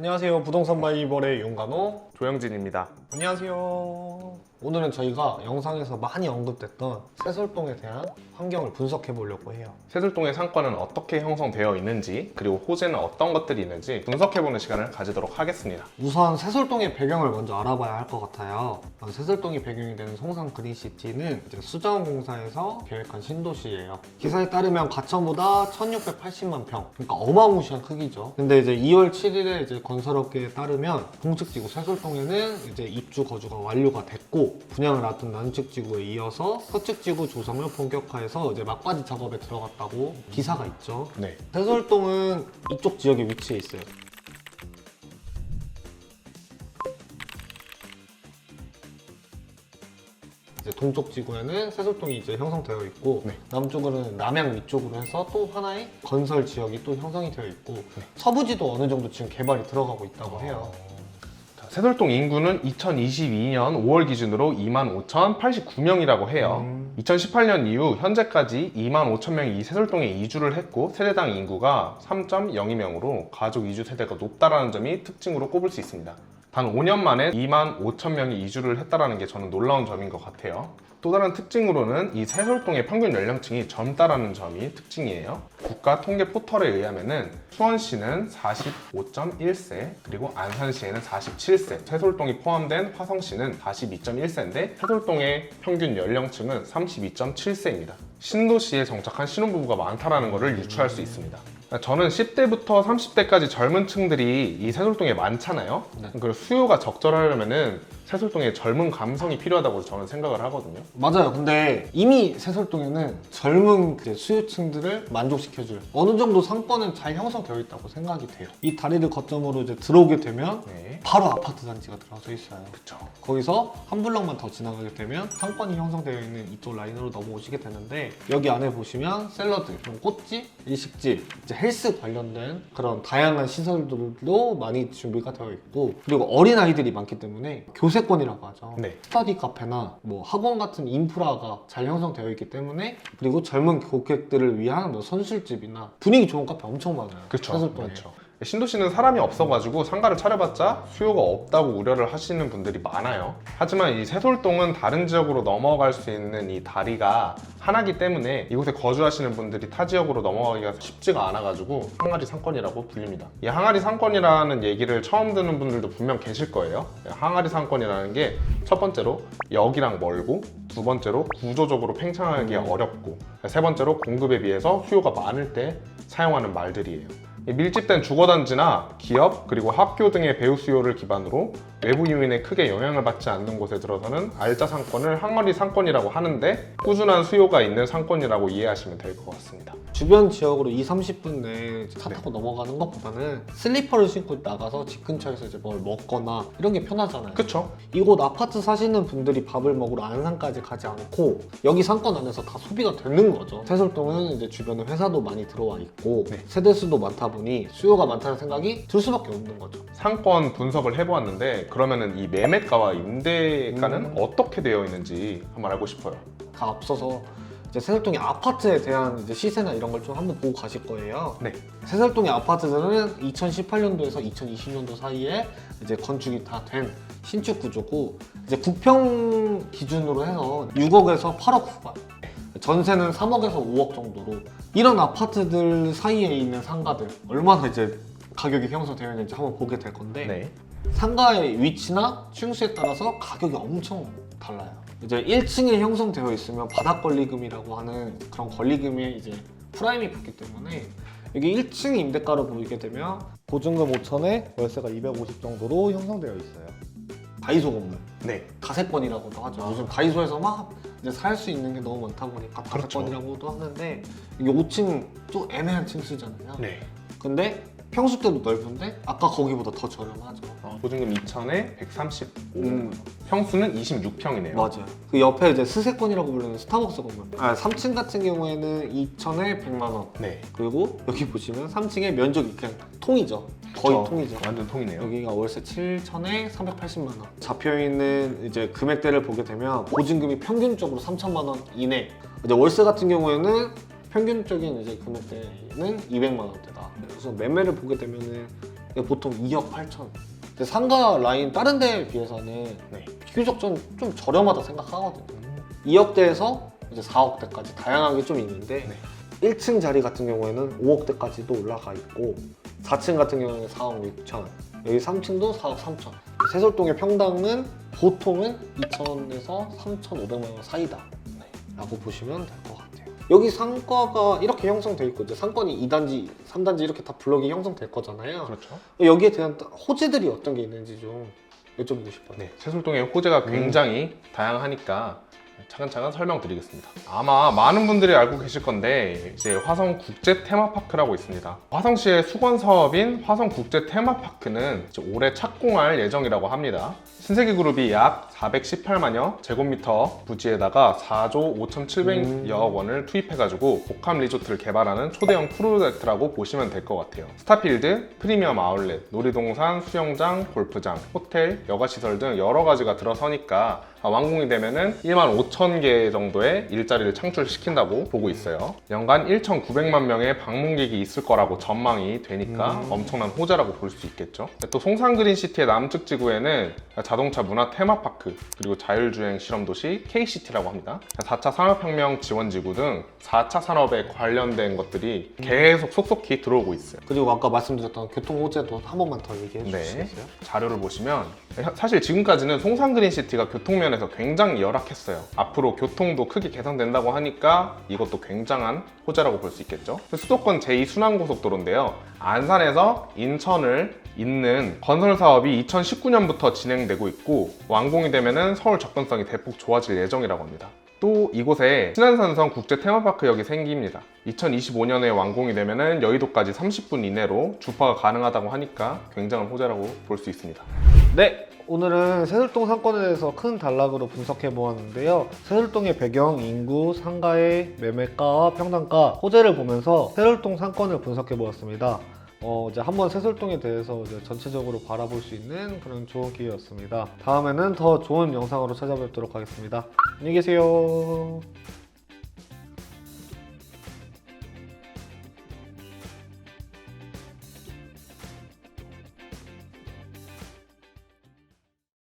안녕하세요. 부동산 바이벌의 용간호 조영진입니다. 안녕하세요. 오늘은 저희가 영상에서 많이 언급됐던 세솔동에 대한 환경을 분석해 보려고 해요. 세술동의 상권은 어떻게 형성되어 있는지, 그리고 호재는 어떤 것들이 있는지 분석해보는 시간을 가지도록 하겠습니다. 우선 세솔동의 배경을 먼저 알아봐야 할 것 같아요. 세솔동이 배경이 되는 송산 그린시티는 이제 수자원공사에서 계획한 신도시예요. 기사에 따르면 가천보다 1680만 평, 그러니까 어마무시한 크기죠. 근데 이제 2월 7일에 이제 건설업계에 따르면 동측지구 세솔동에는 이제 입주 거주가 완료가 됐고, 분양을 놔둔 남측지구에 이어서 서측지구 조성을 본격화해서 이제 막바지 작업에 들어갔다고 기사가 있죠. 네. 세솔동은 이쪽 지역에 위치해 있어요. 이제 동쪽 지구에는 세솔동이 이제 형성되어 있고, 네. 남쪽으로는 남양 위쪽으로 해서 또 하나의 건설 지역이 또 형성이 되어 있고, 서부지도 어느 정도 지금 개발이 들어가고 있다고 해요. 세술동 인구는 2022년 5월 기준으로 25,089명이라고 해요. 2018년 이후 현재까지 25,000명이 이 세술동에 이주를 했고, 세대당 인구가 3.02명으로 가족 이주 세대가 높다라는 점이 특징으로 꼽을 수 있습니다. 단 5년 만에 25,000명이 이주를 했다는 게 저는 놀라운 점인 것 같아요. 또 다른 특징으로는 이 세솔동의 평균 연령층이 젊다라는 점이 특징이에요. 국가 통계 포털에 의하면은 수원시는 45.1세, 그리고 안산시에는 47세, 세솔동이 포함된 화성시는 42.1세인데 세솔동의 평균 연령층은 32.7세입니다. 신도시에 정착한 신혼부부가 많다라는 것을 유추할 수 있습니다. 저는 10대부터 30대까지 젊은 층들이 이 세솔동에 많잖아요. 그리고 수요가 적절하려면은 세솔동에 젊은 감성이 필요하다고 저는 생각을 하거든요. 맞아요. 근데 이미 세솔동에는 젊은 이제 수요층들을 만족시켜줄 어느 정도 상권은 잘 형성되어 있다고 생각이 돼요. 이 다리를 거점으로 이제 들어오게 되면 바로 아파트 단지가 들어서 있어요. 그쵸. 거기서 한 블럭만 더 지나가게 되면 상권이 형성되어 있는 이쪽 라인으로 넘어오시게 되는데, 여기 안에 보시면 샐러드, 꽃집, 일식집, 이제 헬스 관련된 그런 다양한 시설들도 많이 준비가 되어 있고, 그리고 어린아이들이 많기 때문에 교세권이라고 하죠. 네. 스터디 카페나 뭐 학원 같은 인프라가 잘 형성되어 있기 때문에, 그리고 젊은 고객들을 위한 뭐 선술집이나 분위기 좋은 카페 엄청 많아요. 그쵸. 세솔동에. 그렇죠. 신도시는 사람이 없어가지고 상가를 차려봤자 수요가 없다고 우려를 하시는 분들이 많아요. 하지만 이 세솔동은 다른 지역으로 넘어갈 수 있는 이 다리가 하나기 때문에 이곳에 거주하시는 분들이 타 지역으로 넘어가기가 쉽지가 않아가지고 항아리 상권이라고 불립니다. 이 항아리 상권이라는 얘기를 처음 듣는 분들도 분명 계실 거예요. 항아리 상권이라는 게 첫 번째로 역이랑 멀고, 두 번째로 구조적으로 팽창하기가 어렵고, 세 번째로 공급에 비해서 수요가 많을 때 사용하는 말들이에요. 밀집된 주거단지나 기업, 그리고 학교 등의 배우 수요를 기반으로 외부 요인에 크게 영향을 받지 않는 곳에 들어서는 알짜 상권을 항아리 상권이라고 하는데, 꾸준한 수요가 있는 상권이라고 이해하시면 될 것 같습니다. 주변 지역으로 2~30분 내에 차 타고 넘어가는 것보다는 슬리퍼를 신고 나가서 집 근처에서 이제 뭘 먹거나 이런 게 편하잖아요. 그쵸? 이곳 아파트 사시는 분들이 밥을 먹으러 안산까지 가지 않고 여기 상권 안에서 다 소비가 되는 거죠. 세솔동은 이제 주변에 회사도 많이 들어와 있고 세대수도 많다 보니 수요가 많다는 생각이 들 수밖에 없는 거죠. 상권 분석을 해보았는데, 그러면은 이 매매가와 임대가는 어떻게 되어 있는지 한번 알고 싶어요. 다 앞서서 이제 세솔동의 아파트에 대한 이제 시세나 이런 걸 좀 한번 보고 가실 거예요. 네. 세솔동의 아파트들은 2018년도에서 2020년도 사이에 이제 건축이 다 된 신축 구조고, 이제 국평 기준으로 해서 6억에서 8억 후반, 전세는 3억에서 5억 정도로, 이런 아파트들 사이에 있는 상가들 얼마나 이제 가격이 형성되어 있는지 한번 보게 될 건데, 상가의 위치나 층수에 따라서 가격이 엄청 달라요. 이제 1층에 형성되어 있으면 바닥 권리금이라고 하는 그런 권리금에 이제 프라임이 붙기 때문에, 여기 1층 임대가로 보이게 되면 보증금 5천에 월세가 250 정도로 형성되어 있어요. 다이소 건물, 가세권이라고도 하죠. 요즘 다이소에서 막 이제 살 수 있는 게 너무 많다 보니까 가세권이라고도 하는데, 이게 5층 좀 애매한 층수잖아요. 근데 평수 때도 넓은데 아까 거기보다 더 저렴하죠. 보증금 2천에 135, 평수는 26평이네요. 맞아요. 그 옆에 이제 스세권이라고 부르는 스타벅스 건물, 3층 같은 경우에는 2천에 100만 원. 그리고 여기 보시면 3층에 면적이 그냥 통이죠. 거의 통이죠. 완전 통이네요. 여기가 월세 7천에 380만 원. 잡혀있는 이제 금액대를 보게 되면 보증금이 평균적으로 3천만 원 이내. 근데 월세 같은 경우에는 평균적인 이제 금액대는 200만 원대다. 그래서 매매를 보게 되면은 보통 2억 8천. 근데 상가 라인 다른 데에 비해서는 네. 비교적 좀 저렴하다 생각하거든요. 2억대에서 이제 4억대까지 다양하게 좀 있는데 네. 1층 자리 같은 경우에는 5억대까지도 올라가 있고 4층 같은 경우에는 4억 6천, 여기 3층도 4억 3천. 세솔동의 평당은 보통은 2천에서 3,500만 원 사이다 라고 보시면 될 것 같아요. 여기 상가가 이렇게 형성돼 있고 이제 상권이 2단지, 3단지 이렇게 다 블록이 형성될 거잖아요. 그렇죠. 여기에 대한 호재들이 어떤 게 있는지 좀 여쭤보고 싶어요. 네, 세솔동의 호재가 굉장히 다양하니까 차근차근 설명드리겠습니다. 아마 많은 분들이 알고 계실 건데 이제 화성 국제 테마파크라고 있습니다. 화성시의 수건 사업인 화성 국제 테마파크는 이제 올해 착공할 예정이라고 합니다. 신세계 그룹이 약 418만여 제곱미터 부지에다가 4조 5,700여억 원을 투입해가지고 복합 리조트를 개발하는 초대형 프로젝트라고 보시면 될 것 같아요. 스타필드, 프리미엄 아울렛, 놀이동산, 수영장, 골프장, 호텔, 여가시설 등 여러 가지가 들어서니까 완공이 되면은 1만 5천 개 정도의 일자리를 창출시킨다고 보고 있어요. 연간 1,900만 명의 방문객이 있을 거라고 전망이 되니까 엄청난 호재라고 볼 수 있겠죠. 또 송산그린시티의 남측 지구에는 자동차 문화 테마파크, 그리고 자율주행 실험도시 K시티라고 합니다. 4차 산업혁명 지원지구 등 4차 산업에 관련된 것들이 계속 속속히 들어오고 있어요. 그리고 아까 말씀드렸던 교통 호재도 한 번만 더 얘기해 주시겠어요? 자료를 보시면 사실 지금까지는 송산그린시티가 교통면에서 굉장히 열악했어요. 앞으로 교통도 크게 개선된다고 하니까 이것도 굉장한 호재라고 볼 수 있겠죠. 수도권 제2순환고속도로인데요. 안산에서 인천을 잇는 건설 사업이 2019년부터 진행되고 있고 완공이 되면은 서울 접근성이 대폭 좋아질 예정이라고 합니다. 또 이곳에 신안산성 국제 테마파크역이 생깁니다. 2025년에 완공이 되면은 여의도까지 30분 이내로 주파가 가능하다고 하니까 굉장한 호재라고 볼 수 있습니다. 네, 오늘은 세솔동 상권에 대해서 큰 단락으로 분석해 보았는데요. 세솔동의 배경, 인구, 상가의 매매가와 평당가, 호재를 보면서 세솔동 상권을 분석해 보았습니다. 이제 한번 세솔동에 대해서 이제 전체적으로 바라볼 수 있는 그런 좋은 기회였습니다. 다음에는 더 좋은 영상으로 찾아뵙도록 하겠습니다. 안녕히 계세요.